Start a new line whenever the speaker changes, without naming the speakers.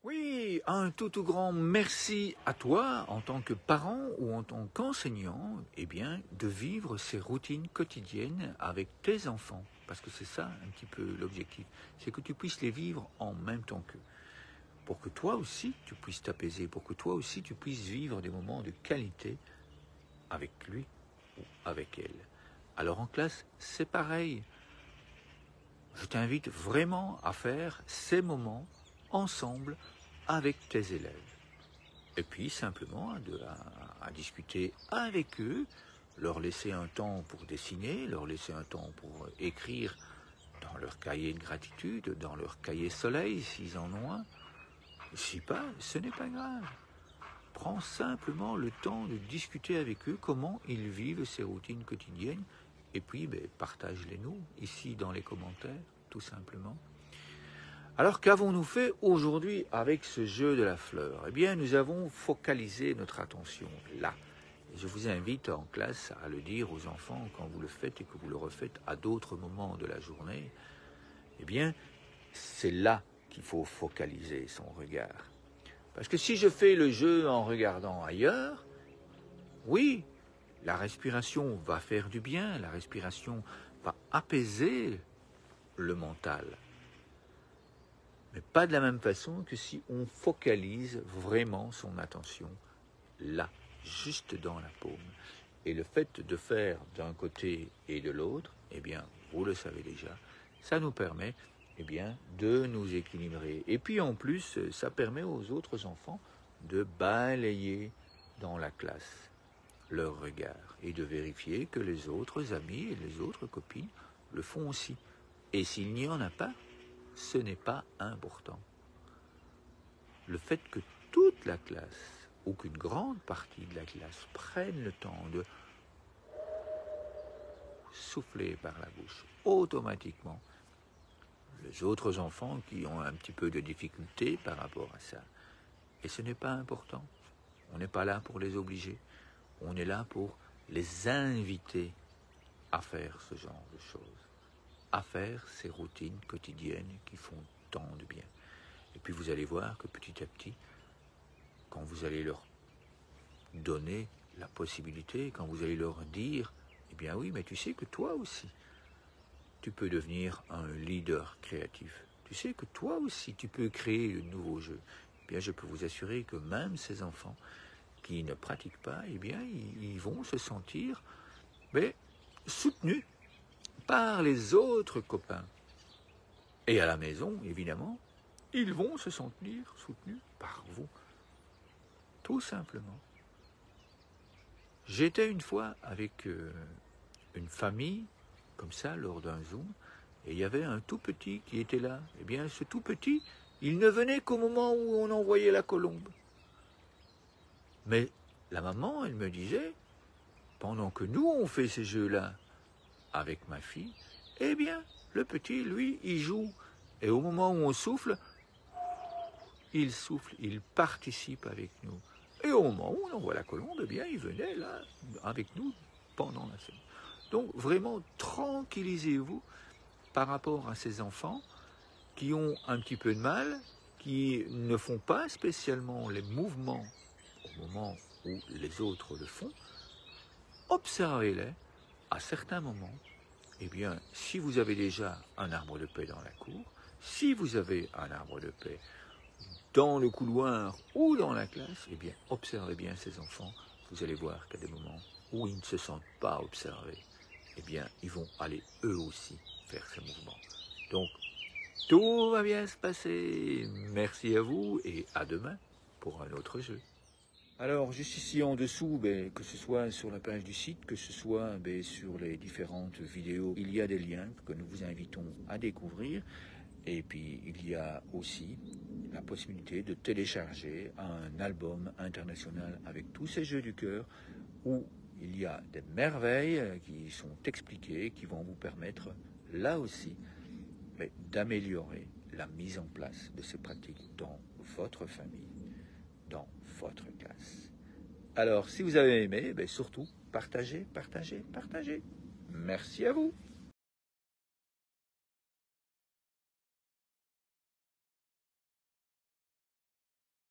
Oui, un tout grand merci à toi en tant que parent ou en tant qu'enseignant, de vivre ces routines quotidiennes avec tes enfants. Parce que c'est ça un petit peu l'objectif, c'est que tu puisses les vivre en même temps qu'eux. Pour que toi aussi tu puisses t'apaiser, pour que toi aussi tu puisses vivre des moments de qualité avec lui ou avec elle. Alors en classe, c'est pareil. Je t'invite vraiment à faire ces moments ensemble avec tes élèves. Et puis simplement à discuter avec eux, leur laisser un temps pour dessiner, leur laisser un temps pour écrire dans leur cahier de gratitude, dans leur cahier soleil s'ils en ont un. Si pas, ce n'est pas grave. Prends simplement le temps de discuter avec eux comment ils vivent ces routines quotidiennes et puis partage-les nous ici dans les commentaires, tout simplement. Alors qu'avons-nous fait aujourd'hui avec ce jeu de la fleur? Eh bien, nous avons focalisé notre attention là. Et je vous invite en classe à le dire aux enfants quand vous le faites et que vous le refaites à d'autres moments de la journée. Eh bien, c'est là qu'il faut focaliser son regard. Parce que si je fais le jeu en regardant ailleurs, oui, la respiration va faire du bien, la respiration va apaiser le mental. Mais pas de la même façon que si on focalise vraiment son attention là, juste dans la paume. Et le fait de faire d'un côté et de l'autre, eh bien, vous le savez déjà, ça nous permet de nous équilibrer. Et puis en plus, ça permet aux autres enfants de balayer dans la classe leur regard et de vérifier que les autres amis et les autres copines le font aussi. Et s'il n'y en a pas, ce n'est pas important. Le fait que toute la classe, ou qu'une grande partie de la classe, prenne le temps de souffler par la bouche, automatiquement, les autres enfants qui ont un petit peu de difficulté par rapport à ça. Et ce n'est pas important. On n'est pas là pour les obliger. On est là pour les inviter à faire ce genre de choses, à faire ces routines quotidiennes qui font tant de bien. Et puis vous allez voir que petit à petit, quand vous allez leur donner la possibilité, quand vous allez leur dire, eh bien oui, mais tu sais que toi aussi, tu peux devenir un leader créatif. Tu sais que toi aussi, tu peux créer de nouveaux jeux. Eh bien, je peux vous assurer que même ces enfants qui ne pratiquent pas, eh bien, ils vont se sentir soutenus par les autres copains. Et à la maison, évidemment, ils vont se sentir soutenus par vous. Tout simplement. J'étais une fois avec une famille, comme ça, lors d'un Zoom, et il y avait un tout petit qui était là. Eh bien, ce tout petit, il ne venait qu'au moment où on envoyait la colombe. Mais la maman, elle me disait, pendant que nous, on fait ces jeux-là avec ma fille, eh bien, le petit, lui, il joue. Et au moment où on souffle, il participe avec nous. Et au moment où on envoie la colombe, eh bien, il venait là, avec nous, pendant la scène. Donc, vraiment, tranquillisez-vous par rapport à ces enfants qui ont un petit peu de mal, qui ne font pas spécialement les mouvements au moment où les autres le font. Observez-les à certains moments. Eh bien, si vous avez déjà un arbre de paix dans la cour, si vous avez un arbre de paix dans le couloir ou dans la classe, eh bien, observez bien ces enfants. Vous allez voir qu'à des moments où ils ne se sentent pas observés, eh bien, ils vont aller eux aussi faire ces mouvements. Donc, tout va bien se passer. Merci à vous et à demain pour un autre jeu. Alors, juste ici en dessous, que ce soit sur la page du site, que ce soit sur les différentes vidéos, il y a des liens que nous vous invitons à découvrir. Et puis, il y a aussi la possibilité de télécharger un album international avec tous ces jeux du cœur où il y a des merveilles qui sont expliquées, qui vont vous permettre, là aussi, d'améliorer la mise en place de ces pratiques dans votre famille, dans votre classe. Alors, si vous avez aimé, surtout, partagez, partagez, partagez. Merci à vous.